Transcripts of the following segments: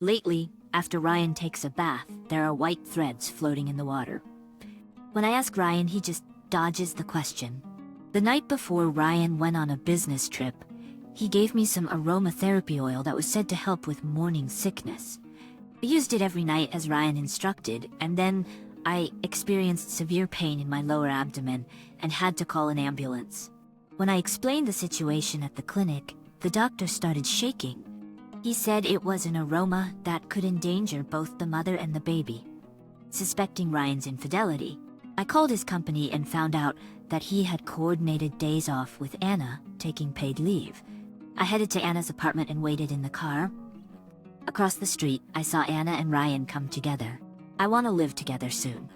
Lately, after Ryan takes a bath, there are white threads floating in the water. When I ask Ryan, he just dodges the question. The night before Ryan went on a business trip, he gave me some aromatherapy oil that was said to help with morning sickness. I used it every night as Ryan instructed, and then I experienced severe pain in my lower abdomen and had to call an ambulance. When I explained the situation at the clinic, the doctor started shaking. He said it was an aroma that could endanger both the mother and the baby. Suspecting Ryan's infidelity, I called his company and found out that he had coordinated days off with Anna, taking paid leave. I headed to Anna's apartment and waited in the car. Across the street, I saw Anna and Ryan come together. I want to live together soon.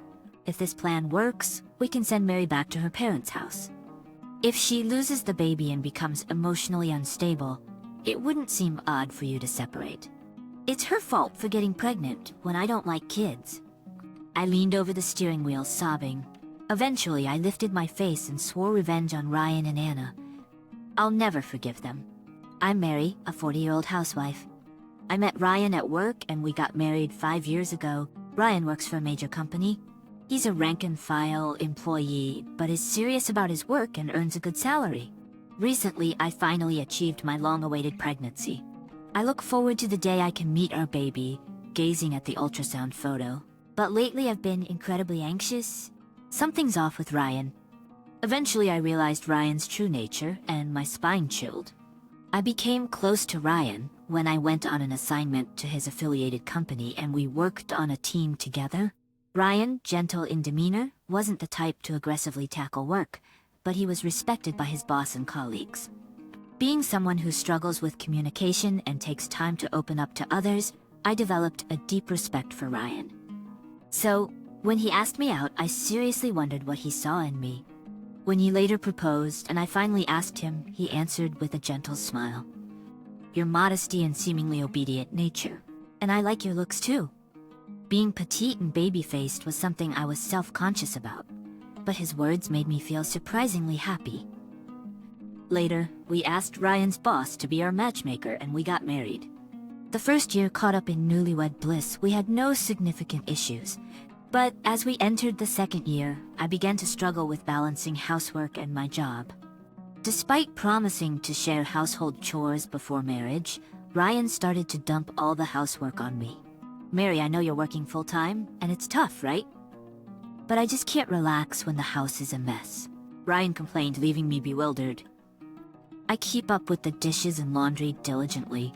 If this plan works, we can send Mary back to her parents' house. If she loses the baby and becomes emotionally unstable, it wouldn't seem odd for you to separate. It's her fault for getting pregnant when I don't like kids. I leaned over the steering wheel, sobbing. Eventually, I lifted my face and swore revenge on Ryan and Anna. I'll never forgive them. I'm Mary, a 40-year-old housewife. I met Ryan at work and we got married 5 years ago. Ryan works for a major company. He's a rank-and-file employee, but is serious about his work and earns a good salary. Recently, I finally achieved my long-awaited pregnancy. I look forward to the day I can meet our baby, gazing at the ultrasound photo. But lately I've been incredibly anxious. Something's off with Ryan. Eventually I realized Ryan's true nature, and my spine chilled. I became close to Ryan when I went on an assignment to his affiliated company and we worked on a team together. Ryan, gentle in demeanor, wasn't the type to aggressively tackle work, but he was respected by his boss and colleagues. Being someone who struggles with communication and takes time to open up to others, I developed a deep respect for Ryan. So, when he asked me out, I seriously wondered what he saw in me. When he later proposed and I finally asked him, he answered with a gentle smile. Your modesty and seemingly obedient nature. And I like your looks too. Being petite and baby-faced was something I was self-conscious about, but his words made me feel surprisingly happy. Later, we asked Ryan's boss to be our matchmaker and we got married. The first year caught up in newlywed bliss, we had no significant issues. But as we entered the second year, I began to struggle with balancing housework and my job. Despite promising to share household chores before marriage, Ryan started to dump all the housework on me. Mary, I know you're working full-time, and it's tough, right? But I just can't relax when the house is a mess. Ryan complained, leaving me bewildered. I keep up with the dishes and laundry diligently.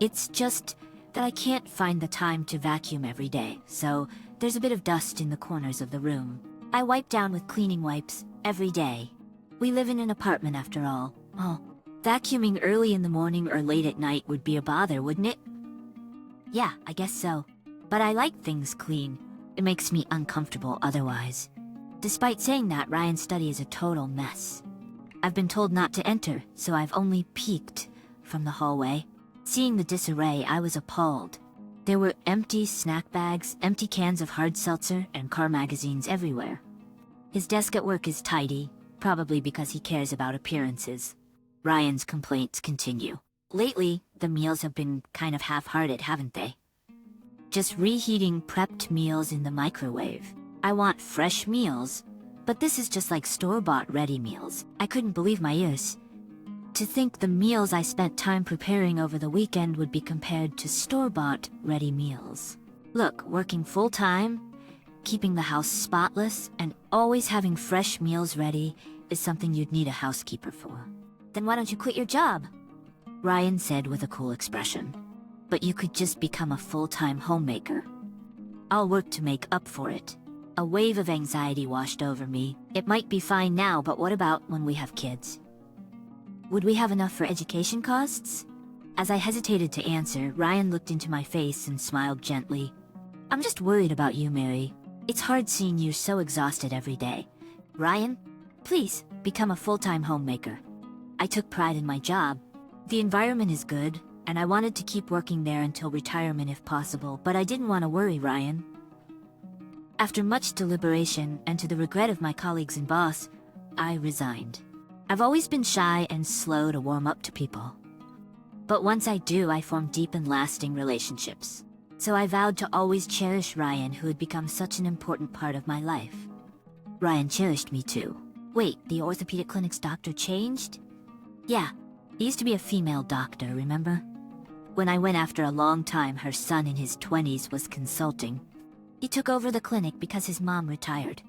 It's just that I can't find the time to vacuum every day, so there's a bit of dust in the corners of the room. I wipe down with cleaning wipes every day. We live in an apartment after all. Oh, vacuuming early in the morning or late at night would be a bother, wouldn't it? Yeah, I guess so. But I like things clean. It makes me uncomfortable otherwise. Despite saying that, Ryan's study is a total mess. I've been told not to enter, so I've only peeked from the hallway. Seeing the disarray, I was appalled. There were empty snack bags, empty cans of hard seltzer, and car magazines everywhere. His desk at work is tidy, probably because he cares about appearances. Ryan's complaints continue. Lately, the meals have been kind of half-hearted, haven't they? Just reheating prepped meals in the microwave. I want fresh meals, but this is just like store-bought ready meals. I couldn't believe my ears. To think the meals I spent time preparing over the weekend would be compared to store-bought ready meals. Look, working full-time, keeping the house spotless, and always having fresh meals ready is something you'd need a housekeeper for. Then why don't you quit your job? Ryan said with a cool expression. But you could just become a full-time homemaker. I'll work to make up for it. A wave of anxiety washed over me. It might be fine now, but what about when we have kids? Would we have enough for education costs? As I hesitated to answer, Ryan looked into my face and smiled gently. I'm just worried about you, Mary. It's hard seeing you so exhausted every day. Ryan, please, become a full-time homemaker. I took pride in my job. The environment is good, and I wanted to keep working there until retirement if possible, but I didn't want to worry Ryan. After much deliberation, and to the regret of my colleagues and boss, I resigned. I've always been shy and slow to warm up to people. But once I do, I form deep and lasting relationships. So I vowed to always cherish Ryan, who had become such an important part of my life. Ryan cherished me too. Wait, the orthopedic clinic's doctor changed? Yeah, he used to be a female doctor, remember? When I went after a long time, her son in his 20s was consulting. He took over the clinic because his mom retired.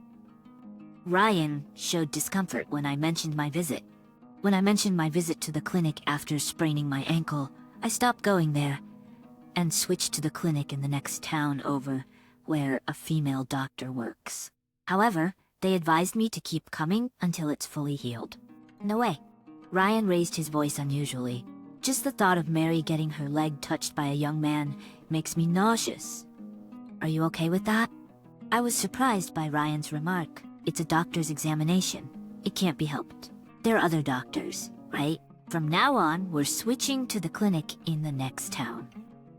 Ryan showed discomfort when I mentioned my visit. When I mentioned my visit to the clinic after spraining my ankle, I stopped going there and switched to the clinic in the next town over, where a female doctor works. However, they advised me to keep coming until it's fully healed. No way. Ryan raised his voice unusually. Just the thought of Mary getting her leg touched by a young man makes me nauseous. Are you okay with that? I was surprised by Ryan's remark. It's a doctor's examination. It can't be helped. There are other doctors, right? From now on, we're switching to the clinic in the next town.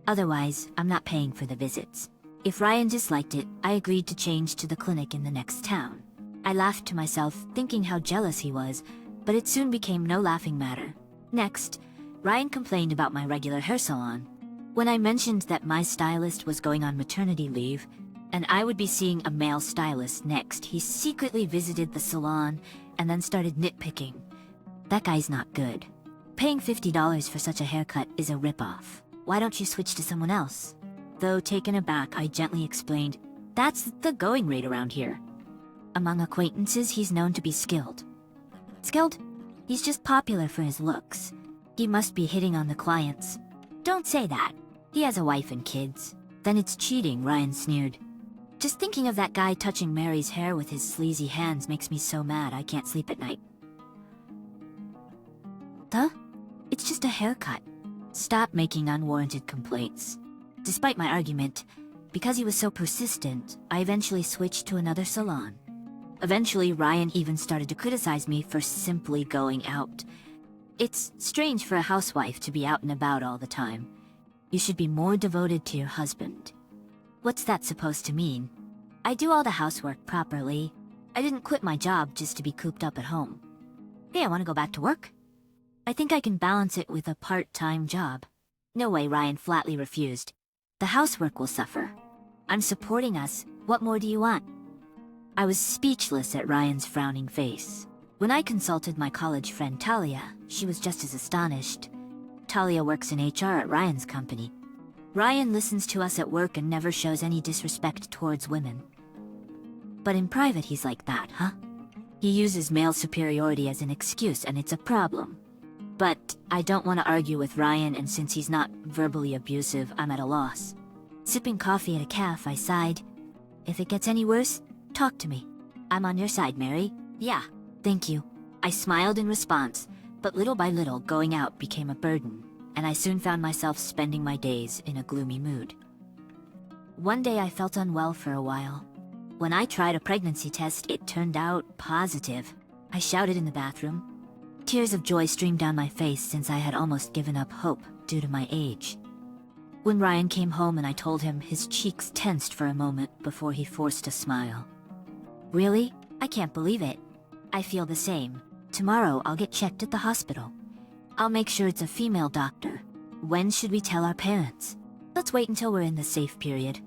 Otherwise, I'm not paying for the visits. If Ryan disliked it, I agreed to change to the clinic in the next town. I laughed to myself, thinking how jealous he was, but it soon became no laughing matter. Next, Ryan complained about my regular hair salon. When I mentioned that my stylist was going on maternity leave, and I would be seeing a male stylist next, he secretly visited the salon and then started nitpicking. That guy's not good. Paying $50 for such a haircut is a ripoff. Why don't you switch to someone else? Though taken aback, I gently explained, that's the going rate around here. Among acquaintances, he's known to be skilled. Skilled? He's just popular for his looks. He must be hitting on the clients. Don't say that. He has a wife and kids. Then it's cheating, Ryan sneered. Just thinking of that guy touching Mary's hair with his sleazy hands makes me so mad I can't sleep at night. Duh? It's just a haircut. Stop making unwarranted complaints. Despite my argument, because he was so persistent, I eventually switched to another salon. Eventually, Ryan even started to criticize me for simply going out. It's strange for a housewife to be out and about all the time. You should be more devoted to your husband. What's that supposed to mean? I do all the housework properly. I didn't quit my job just to be cooped up at home. Hey, I want to go back to work. I think I can balance it with a part-time job. No way, Ryan flatly refused. The housework will suffer. I'm supporting us. What more do you want? I was speechless at Ryan's frowning face. When I consulted my college friend Talia, she was just as astonished. Talia works in HR at Ryan's company. Ryan listens to us at work and never shows any disrespect towards women. But in private he's like that, huh? He uses male superiority as an excuse, and it's a problem. But I don't want to argue with Ryan, and since he's not verbally abusive, I'm at a loss. Sipping coffee at a cafe, I sighed. If it gets any worse, talk to me. I'm on your side, Mary. Yeah, thank you. I smiled in response, but little by little going out became a burden, and I soon found myself spending my days in a gloomy mood. One day I felt unwell for a while. When I tried a pregnancy test, it turned out positive. I shouted in the bathroom. Tears of joy streamed down my face since I had almost given up hope due to my age. When Ryan came home and I told him, his cheeks tensed for a moment before he forced a smile. Really? I can't believe it. I feel the same. Tomorrow I'll get checked at the hospital. I'll make sure it's a female doctor. When should we tell our parents? Let's wait until we're in the safe period.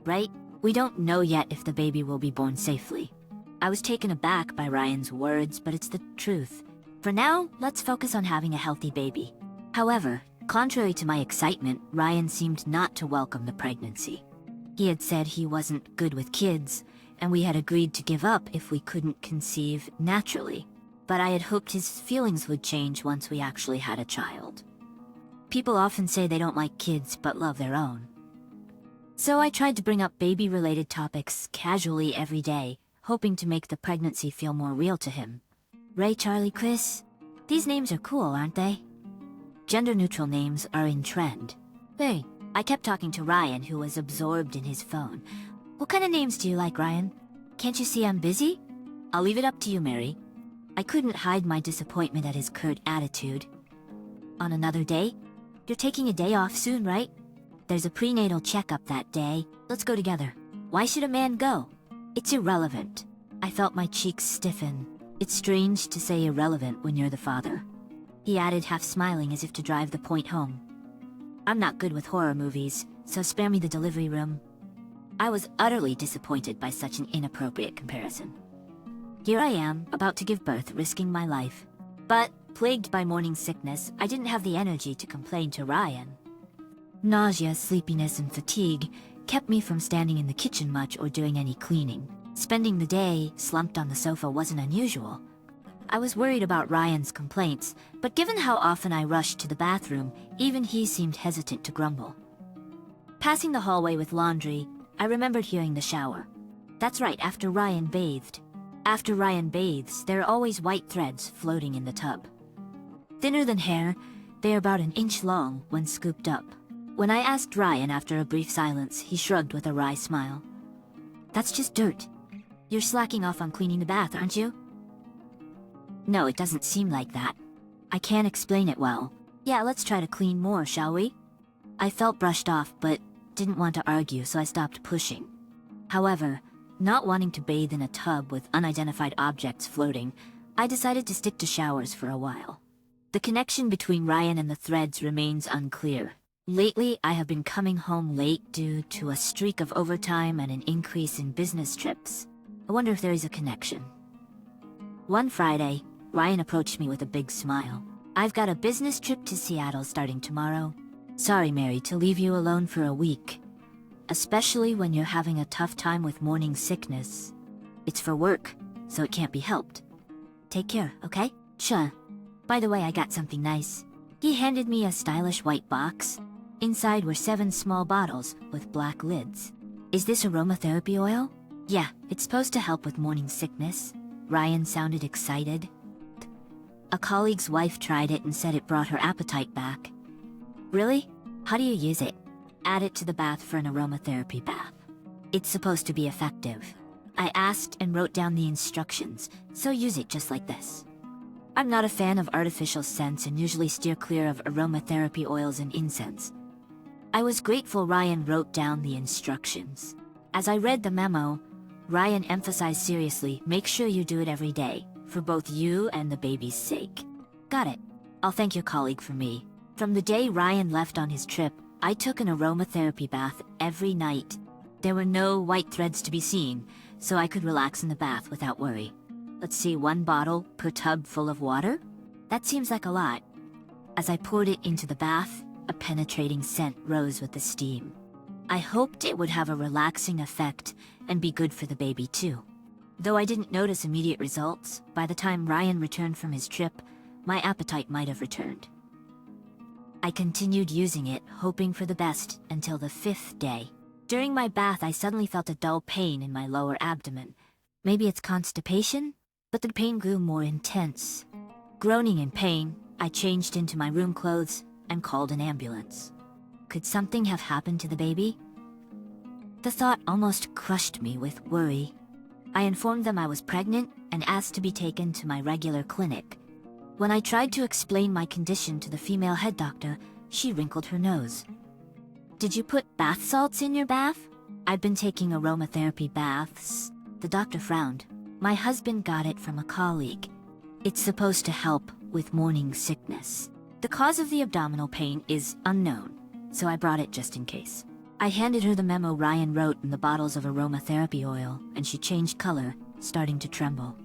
Right? We don't know yet if the baby will be born safely. I was taken aback by Ryan's words, but it's the truth. For now, let's focus on having a healthy baby. However, contrary to my excitement, Ryan seemed not to welcome the pregnancy. He had said he wasn't good with kids, and we had agreed to give up if we couldn't conceive naturally. But I had hoped his feelings would change once we actually had a child. People often say they don't like kids but love their own. So I tried to bring up baby-related topics casually every day, hoping to make the pregnancy feel more real to him. Ray, Charlie, Chris. These names are cool, aren't they? Gender-neutral names are in trend. Hey, I kept talking to Ryan, who was absorbed in his phone. What kind of names do you like, Ryan? Can't you see I'm busy? I'll leave it up to you, Mary. I couldn't hide my disappointment at his curt attitude. On another day? You're taking a day off soon, right? There's a prenatal checkup that day. Let's go together. Why should a man go? It's irrelevant. I felt my cheeks stiffen. It's strange to say irrelevant when you're the father. He added, half smiling as if to drive the point home. I'm not good with horror movies, so spare me the delivery room. I was utterly disappointed by such an inappropriate comparison. Here I am, about to give birth, risking my life. But, plagued by morning sickness, I didn't have the energy to complain to Ryan. Nausea, sleepiness, and fatigue kept me from standing in the kitchen much or doing any cleaning. Spending the day slumped on the sofa wasn't unusual. I was worried about Ryan's complaints, but given how often I rushed to the bathroom, even he seemed hesitant to grumble. Passing the hallway with laundry, I remembered hearing the shower. That's right, after Ryan bathed. After Ryan bathes, there are always white threads floating in the tub. Thinner than hair, they are about an inch long when scooped up. When I asked Ryan after a brief silence, he shrugged with a wry smile. That's just dirt. You're slacking off on cleaning the bath, aren't you? No, it doesn't seem like that. I can't explain it well. Yeah, let's try to clean more, shall we? I felt brushed off, but didn't want to argue, so I stopped pushing. However, not wanting to bathe in a tub with unidentified objects floating, I decided to stick to showers for a while. The connection between Ryan and the threads remains unclear. Lately, I have been coming home late due to a streak of overtime and an increase in business trips. I wonder if there is a connection. One Friday, Ryan approached me with a big smile. I've got a business trip to Seattle starting tomorrow. Sorry, Mary, to leave you alone for a week. Especially when you're having a tough time with morning sickness. It's for work, so it can't be helped. Take care, okay? Sure. By the way, I got something nice. He handed me a stylish white box. Inside were 7 small bottles with black lids. Is this aromatherapy oil? Yeah, it's supposed to help with morning sickness. Ryan sounded excited. A colleague's wife tried it and said it brought her appetite back. Really? How do you use it? Add it to the bath for an aromatherapy bath. It's supposed to be effective. I asked and wrote down the instructions, so use it just like this. I'm not a fan of artificial scents and usually steer clear of aromatherapy oils and incense. I was grateful Ryan wrote down the instructions. As I read the memo, Ryan emphasized seriously, make sure you do it every day, for both you and the baby's sake. Got it. I'll thank your colleague for me. From the day Ryan left on his trip, I took an aromatherapy bath every night. There were no white threads to be seen, so I could relax in the bath without worry. Let's see, 1 bottle per tub full of water? That seems like a lot. As I poured it into the bath, a penetrating scent rose with the steam. I hoped it would have a relaxing effect and be good for the baby too. Though I didn't notice immediate results, by the time Ryan returned from his trip, my appetite might have returned. I continued using it, hoping for the best, until the 5th day. During my bath, I suddenly felt a dull pain in my lower abdomen. Maybe it's constipation? But the pain grew more intense. Groaning in pain, I changed into my room clothes and called an ambulance. Could something have happened to the baby? The thought almost crushed me with worry. I informed them I was pregnant and asked to be taken to my regular clinic. When I tried to explain my condition to the female head doctor, she wrinkled her nose. Did you put bath salts in your bath? I've been taking aromatherapy baths. The doctor frowned. My husband got it from a colleague. It's supposed to help with morning sickness. The cause of the abdominal pain is unknown, so I brought it just in case. I handed her the memo Ryan wrote in the bottles of aromatherapy oil, and she changed color, starting to tremble.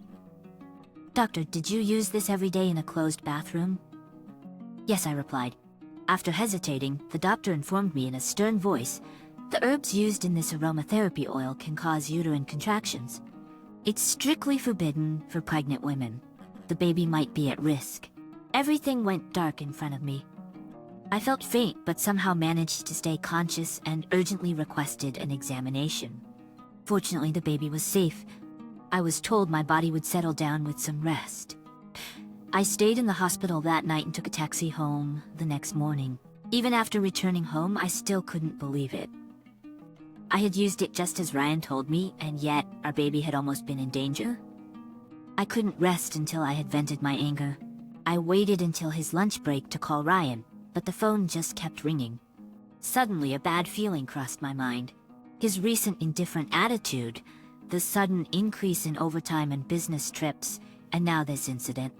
Doctor, did you use this every day in a closed bathroom? Yes, I replied. After hesitating, the doctor informed me in a stern voice, the herbs used in this aromatherapy oil can cause uterine contractions. It's strictly forbidden for pregnant women. The baby might be at risk. Everything went dark in front of me. I felt faint but somehow managed to stay conscious and urgently requested an examination. Fortunately, the baby was safe. I was told my body would settle down with some rest. I stayed in the hospital that night and took a taxi home the next morning. Even after returning home, I still couldn't believe it. I had used it just as Ryan told me, and yet our baby had almost been in danger. I couldn't rest until I had vented my anger. I waited until his lunch break to call Ryan, but the phone just kept ringing. Suddenly, a bad feeling crossed my mind. His recent indifferent attitude, the sudden increase in overtime and business trips, and now this incident.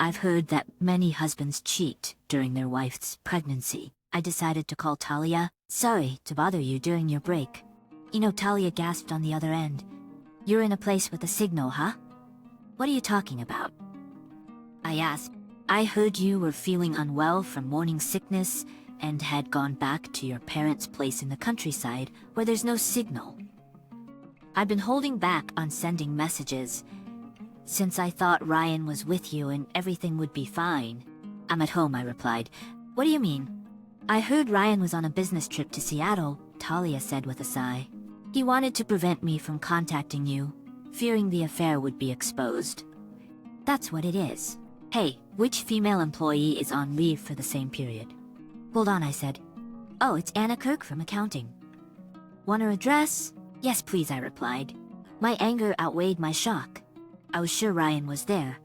I've heard that many husbands cheat during their wife's pregnancy. I decided to call Talia, Sorry to bother you during your break. You know, Talia gasped on the other end. You're in a place with a signal, huh? What are you talking about? I asked. I heard you were feeling unwell from morning sickness and had gone back to your parents' place in the countryside where there's no signal. I've been holding back on sending messages since I thought Ryan was with you and everything would be fine. I'm at home, I replied. What do you mean? I heard Ryan was on a business trip to Seattle, Talia said with a sigh. He wanted to prevent me from contacting you, fearing the affair would be exposed. That's what it is. Hey, which female employee is on leave for the same period? Hold on, I said. Oh, it's Anna Kirk from accounting. Want her address? Yes, please, I replied. My anger outweighed my shock. I was sure Ryan was there.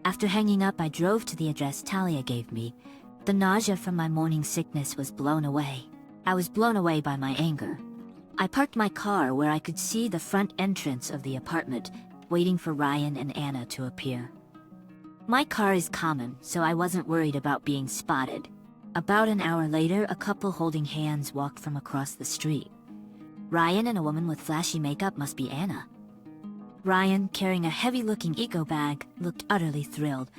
After hanging up, I drove to the address Talia gave me. The nausea from my morning sickness was blown away. I was blown away by my anger. I parked my car where I could see the front entrance of the apartment, waiting for Ryan and Anna to appear. My car is common, so I wasn't worried about being spotted. About an hour later, a couple holding hands walked from across the street. Ryan and a woman with flashy makeup must be Anna. Ryan, carrying a heavy-looking eco bag, looked utterly thrilled.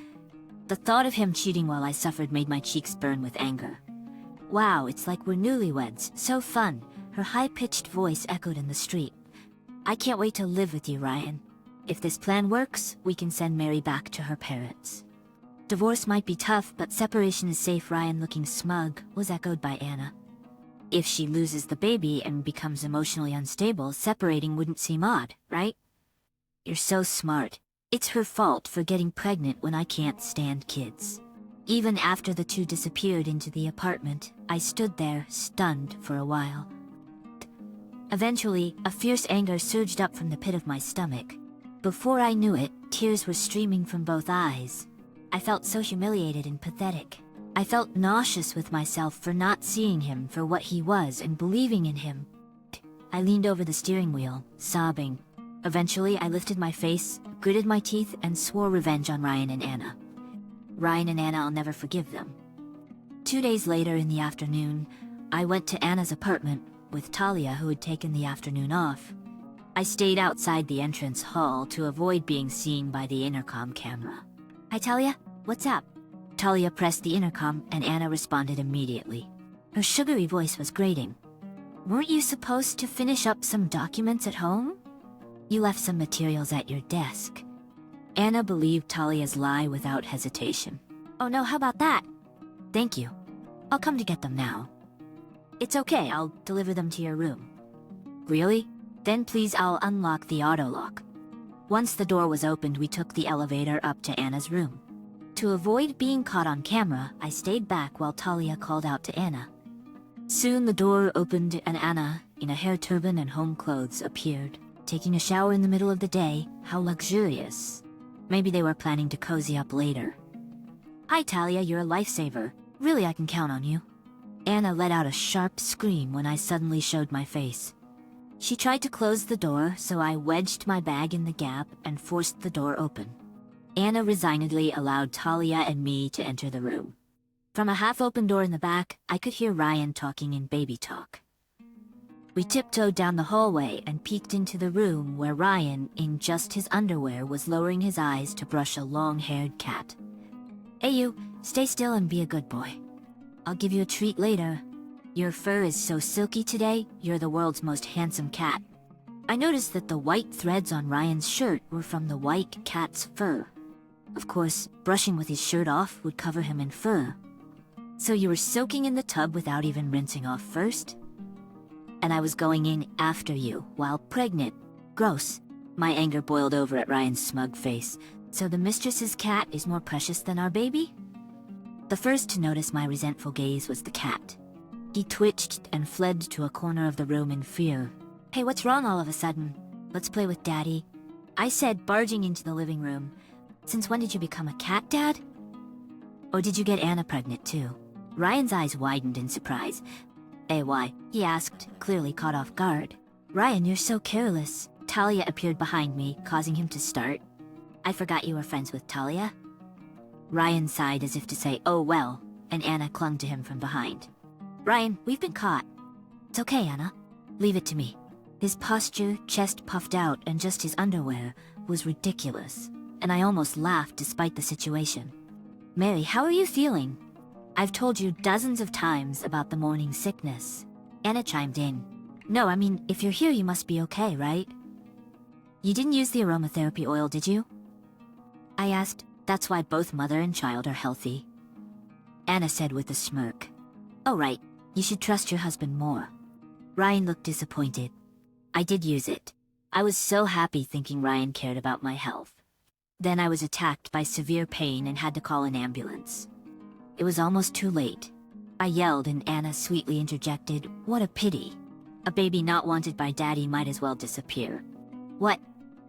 The thought of him cheating while I suffered made my cheeks burn with anger. Wow, it's like we're newlyweds. So fun. Her high-pitched voice echoed in the street. I can't wait to live with you, Ryan. If this plan works, we can send Mary back to her parents. Divorce might be tough, but separation is safe, Ryan looking smug, was echoed by Anna. If she loses the baby and becomes emotionally unstable, separating wouldn't seem odd, right? You're so smart. It's her fault for getting pregnant when I can't stand kids. Even after the two disappeared into the apartment, I stood there, stunned for a while. Eventually, a fierce anger surged up from the pit of my stomach. Before I knew it, tears were streaming from both eyes. I felt so humiliated and pathetic. I felt nauseous with myself for not seeing him for what he was and believing in him. I leaned over the steering wheel, sobbing. Eventually, I lifted my face, gritted my teeth, and swore revenge on Ryan and Anna. Ryan and Anna, I'll never forgive them. 2 days later in the afternoon, I went to Anna's apartment with Talia, who had taken the afternoon off. I stayed outside the entrance hall to avoid being seen by the intercom camera. Hi Talia, what's up? Talia pressed the intercom and Anna responded immediately. Her sugary voice was grating. Weren't you supposed to finish up some documents at home? You left some materials at your desk. Anna believed Talia's lie without hesitation. Oh no, how about that? Thank you. I'll come to get them now. It's okay, I'll deliver them to your room. Really? Then please, I'll unlock the auto lock. Once the door was opened, we took the elevator up to Anna's room. To avoid being caught on camera, I stayed back while Talia called out to Anna. Soon the door opened and Anna, in a hair turban and home clothes, appeared. Taking a shower in the middle of the day, how luxurious. Maybe they were planning to cozy up later. Hi Talia, you're a lifesaver. Really, I can count on you. Anna let out a sharp scream when I suddenly showed my face. She tried to close the door, so I wedged my bag in the gap and forced the door open. Anna resignedly allowed Talia and me to enter the room. From a half-open door in the back, I could hear Ryan talking in baby talk. We tiptoed down the hallway and peeked into the room where Ryan, in just his underwear, was lowering his eyes to brush a long-haired cat. Hey you, stay still and be a good boy. I'll give you a treat later. Your fur is so silky today, you're the world's most handsome cat. I noticed that the white threads on Ryan's shirt were from the white cat's fur. Of course, brushing with his shirt off would cover him in fur. So you were soaking in the tub without even rinsing off first? And I was going in after you, while pregnant. Gross. My anger boiled over at Ryan's smug face. So the mistress's cat is more precious than our baby? The first to notice my resentful gaze was the cat. He twitched and fled to a corner of the room in fear. Hey, what's wrong all of a sudden? Let's play with Daddy. I said, barging into the living room. Since when did you become a cat, Dad? Or did you get Anna pregnant too? Ryan's eyes widened in surprise. Hey, why? He asked, clearly caught off guard. Ryan, you're so careless. Talia appeared behind me, causing him to start. I forgot you were friends with Talia. Ryan sighed as if to say, oh well, and Anna clung to him from behind. Ryan, we've been caught. It's okay, Anna. Leave it to me. His posture, chest puffed out, and just his underwear was ridiculous, and I almost laughed despite the situation. Mary, how are you feeling? I've told you dozens of times about the morning sickness. Anna chimed in. No, I mean, if you're here, you must be okay, right? You didn't use the aromatherapy oil, did you? I asked. That's why both mother and child are healthy. Anna said with a smirk. Oh, right. You should trust your husband more. Ryan looked disappointed. I did use it. I was so happy thinking Ryan cared about my health. Then I was attacked by severe pain and had to call an ambulance. It was almost too late. I yelled and Anna sweetly interjected, what a pity. A baby not wanted by daddy might as well disappear. What?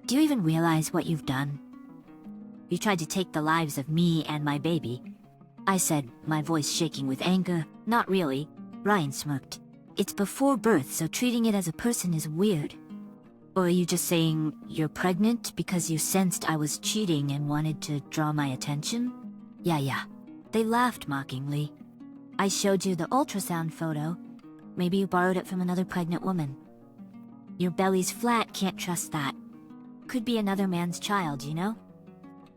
Do you even realize what you've done? You tried to take the lives of me and my baby. I said, my voice shaking with anger. Not really. Ryan smirked. It's before birth, so treating it as a person is weird. Or are you just saying you're pregnant because you sensed I was cheating and wanted to draw my attention? Yeah. They laughed mockingly. I showed you the ultrasound photo. Maybe you borrowed it from another pregnant woman. Your belly's flat, can't trust that. Could be another man's child, you know?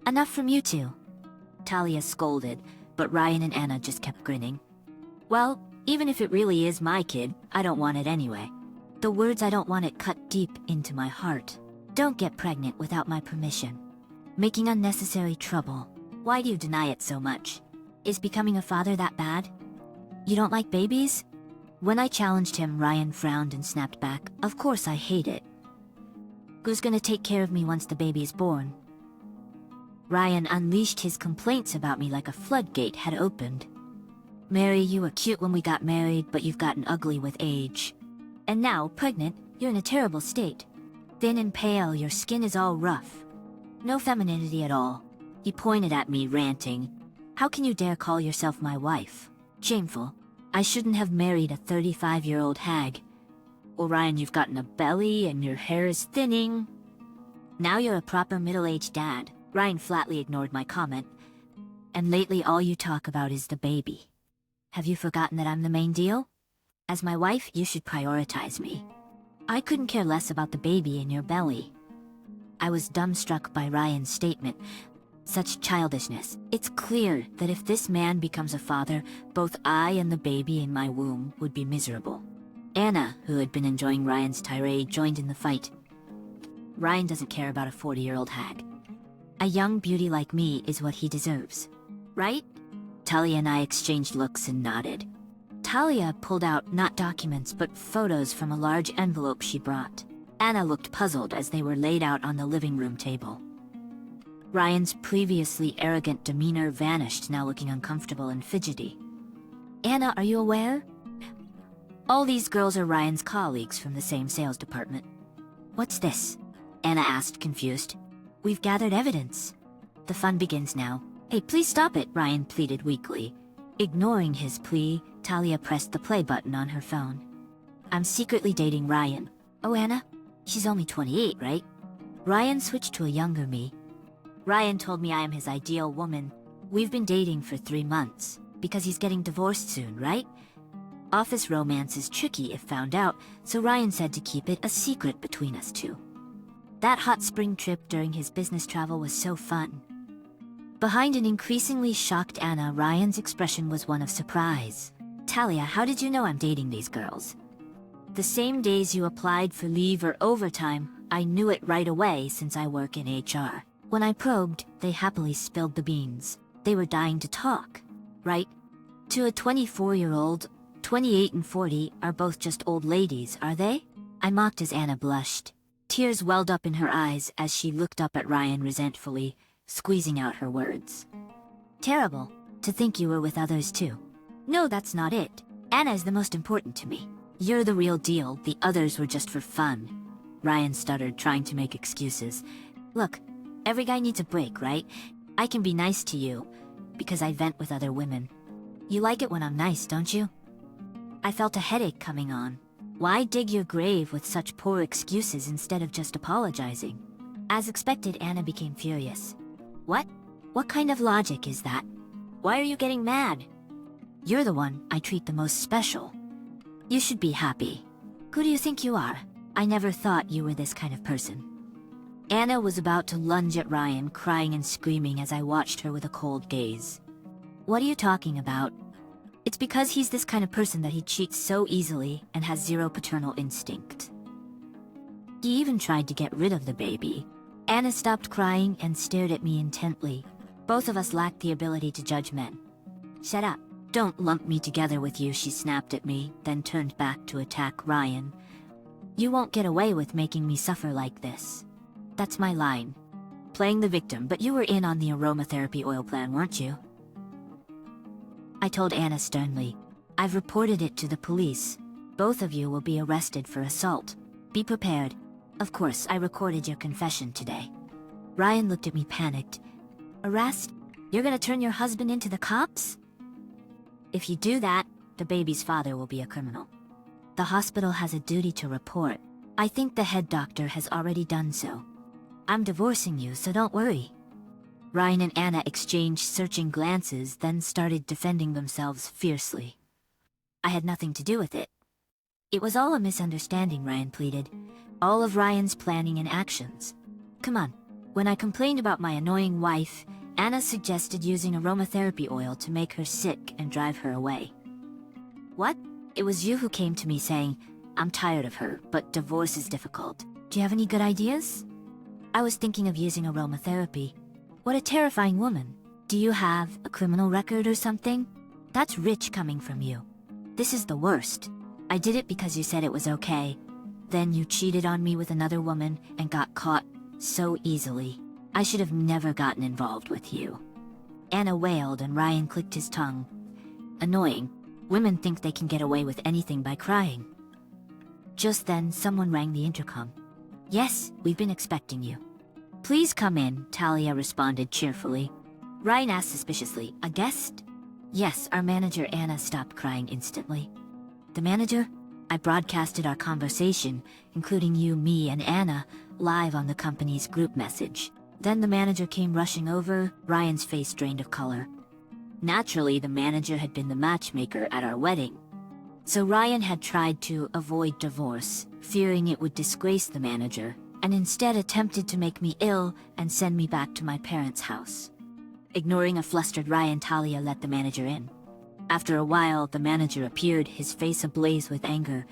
Enough from you two. Talia scolded, but Ryan and Anna just kept grinning. Well, even if it really is my kid, I don't want it anyway. The words I don't want it cut deep into my heart. Don't get pregnant without my permission. Making unnecessary trouble. Why do you deny it so much? Is becoming a father that bad? You don't like babies? When I challenged him, Ryan frowned and snapped back. Of course I hate it. Who's gonna take care of me once the baby is born? Ryan unleashed his complaints about me like a floodgate had opened. Mary, you were cute when we got married, but you've gotten ugly with age. And now, pregnant, you're in a terrible state. Thin and pale, your skin is all rough. No femininity at all. He pointed at me, ranting. How can you dare call yourself my wife? Shameful. I shouldn't have married a 35-year-old hag. Well, Ryan, you've gotten a belly and your hair is thinning. Now you're a proper middle-aged dad. Ryan flatly ignored my comment. And lately all you talk about is the baby. Have you forgotten that I'm the main deal? As my wife, you should prioritize me. I couldn't care less about the baby in your belly. I was dumbstruck by Ryan's statement. Such childishness. It's clear that if this man becomes a father, both I and the baby in my womb would be miserable. Anna, who had been enjoying Ryan's tirade, joined in the fight. Ryan doesn't care about a 40-year-old hag. A young beauty like me is what he deserves. Right? Talia and I exchanged looks and nodded. Talia pulled out not documents but photos from a large envelope she brought. Anna looked puzzled as they were laid out on the living room table. Ryan's previously arrogant demeanor vanished, now looking uncomfortable and fidgety. Anna, are you aware? All these girls are Ryan's colleagues from the same sales department. What's this? Anna asked, confused. We've gathered evidence. The fun begins now. Hey, please stop it, Ryan pleaded weakly. Ignoring his plea, Talia pressed the play button on her phone. I'm secretly dating Ryan. Oh, Anna? She's only 28, right? Ryan switched to a younger me. Ryan told me I am his ideal woman. We've been dating for 3 months. Because he's getting divorced soon, right? Office romance is tricky if found out, so Ryan said to keep it a secret between us two. That hot spring trip during his business travel was so fun. Behind an increasingly shocked Anna, Ryan's expression was one of surprise. Talia, how did you know I'm dating these girls? The same days you applied for leave or overtime, I knew it right away since I work in HR. When I probed, they happily spilled the beans. They were dying to talk. Right? To a 24-year-old, 28 and 40 are both just old ladies, are they? I mocked as Anna blushed. Tears welled up in her eyes as she looked up at Ryan resentfully, squeezing out her words. Terrible. To think you were with others too. No, that's not it. Anna is the most important to me. You're the real deal, the others were just for fun. Ryan stuttered, trying to make excuses. Look, every guy needs a break, right? I can be nice to you, because I vent with other women. You like it when I'm nice, don't you? I felt a headache coming on. Why dig your grave with such poor excuses instead of just apologizing? As expected, Anna became furious. What? What kind of logic is that? Why are you getting mad? You're the one I treat the most special. You should be happy. Who do you think you are? I never thought you were this kind of person. Anna was about to lunge at Ryan, crying and screaming as I watched her with a cold gaze. What are you talking about? It's because he's this kind of person that he cheats so easily and has zero paternal instinct. He even tried to get rid of the baby. Anna stopped crying and stared at me intently. Both of us lacked the ability to judge men. Shut up. Don't lump me together with you, she snapped at me, then turned back to attack Ryan. You won't get away with making me suffer like this. That's my line. Playing the victim, but you were in on the aromatherapy oil plan, weren't you? I told Anna sternly. I've reported it to the police. Both of you will be arrested for assault. Be prepared. Of course, I recorded your confession today. Ryan looked at me panicked. Arrest? You're gonna turn your husband into the cops? If you do that, the baby's father will be a criminal. The hospital has a duty to report. I think the head doctor has already done so. I'm divorcing you, so don't worry. Ryan and Anna exchanged searching glances, then started defending themselves fiercely. I had nothing to do with it. It was all a misunderstanding, Ryan pleaded. All of Ryan's planning and actions. Come on. When I complained about my annoying wife, Anna suggested using aromatherapy oil to make her sick and drive her away. What? It was you who came to me saying, I'm tired of her, but divorce is difficult. Do you have any good ideas? I was thinking of using aromatherapy. What a terrifying woman. Do you have a criminal record or something? That's rich coming from you. This is the worst. I did it because you said it was okay. Then you cheated on me with another woman and got caught so easily. I should have never gotten involved with you. Anna wailed and Ryan clicked his tongue. Annoying. Women think they can get away with anything by crying. Just then, someone rang the intercom. Yes, we've been expecting you. Please come in, Talia responded cheerfully. Ryan asked suspiciously, a guest? Yes, our manager Anna stopped crying instantly. The manager? I broadcasted our conversation, including you, me, and Anna, live on the company's group message. Then the manager came rushing over, Ryan's face drained of color. Naturally, the manager had been the matchmaker at our wedding. So Ryan had tried to avoid divorce, fearing it would disgrace the manager, and instead attempted to make me ill and send me back to my parents' house. Ignoring a flustered Ryan, Talia let the manager in. After a while, the manager appeared, his face ablaze with anger.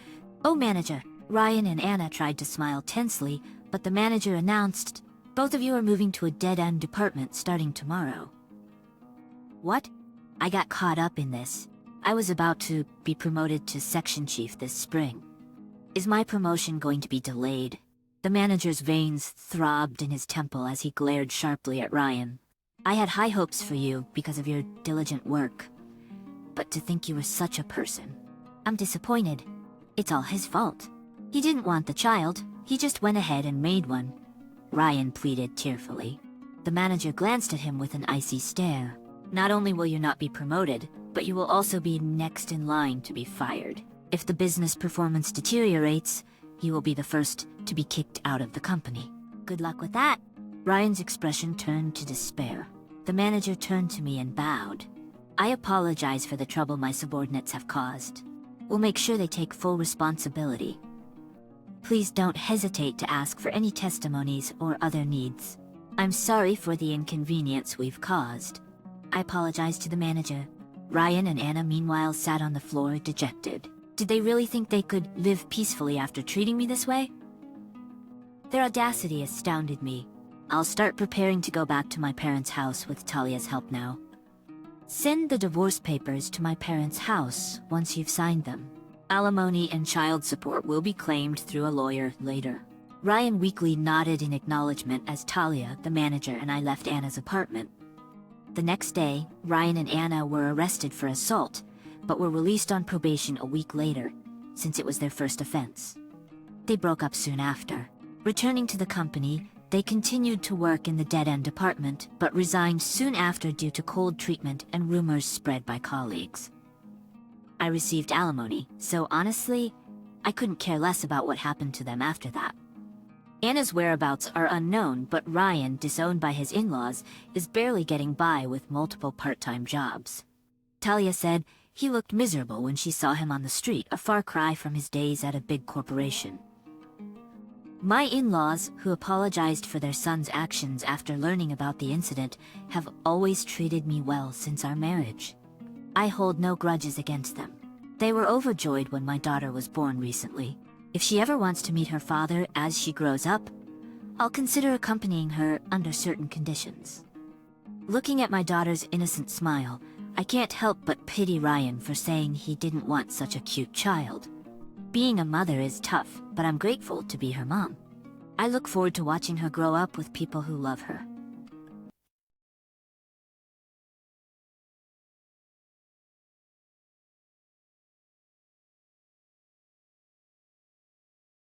Oh, manager! Ryan and Anna tried to smile tensely, but the manager announced, both of you are moving to a dead-end department starting tomorrow. What? I got caught up in this. I was about to be promoted to section chief this spring. Is my promotion going to be delayed? The manager's veins throbbed in his temple as he glared sharply at Ryan. I had high hopes for you because of your diligent work. But to think you were such a person. I'm disappointed. It's all his fault. He didn't want the child, he just went ahead and made one. Ryan pleaded tearfully. The manager glanced at him with an icy stare. Not only will you not be promoted, but you will also be next in line to be fired. If the business performance deteriorates, you will be the first to be kicked out of the company. Good luck with that. Ryan's expression turned to despair. The manager turned to me and bowed. I apologize for the trouble my subordinates have caused. We'll make sure they take full responsibility. Please don't hesitate to ask for any testimonies or other needs. I'm sorry for the inconvenience we've caused. I apologize to the manager. Ryan and Anna meanwhile sat on the floor dejected. Did they really think they could live peacefully after treating me this way? Their audacity astounded me. I'll start preparing to go back to my parents' house with Talia's help now. Send the divorce papers to my parents' house once you've signed them. Alimony and child support will be claimed through a lawyer later. Ryan weakly nodded in acknowledgement as Talia, the manager, and I left Anna's apartment. The next day, Ryan and Anna were arrested for assault, but were released on probation a week later, since it was their first offense. They broke up soon after. Returning to the company, they continued to work in the dead-end department, but resigned soon after due to cold treatment and rumors spread by colleagues. I received alimony, so honestly, I couldn't care less about what happened to them after that. Anna's whereabouts are unknown, but Ryan, disowned by his in-laws, is barely getting by with multiple part-time jobs. Talia said, He looked miserable when she saw him on the street, a far cry from his days at a big corporation. My in-laws, who apologized for their son's actions after learning about the incident, have always treated me well since our marriage. I hold no grudges against them. They were overjoyed when my daughter was born recently. If she ever wants to meet her father as she grows up, I'll consider accompanying her under certain conditions. Looking at my daughter's innocent smile, I can't help but pity Ryan for saying he didn't want such a cute child. Being a mother is tough, but I'm grateful to be her mom. I look forward to watching her grow up with people who love her.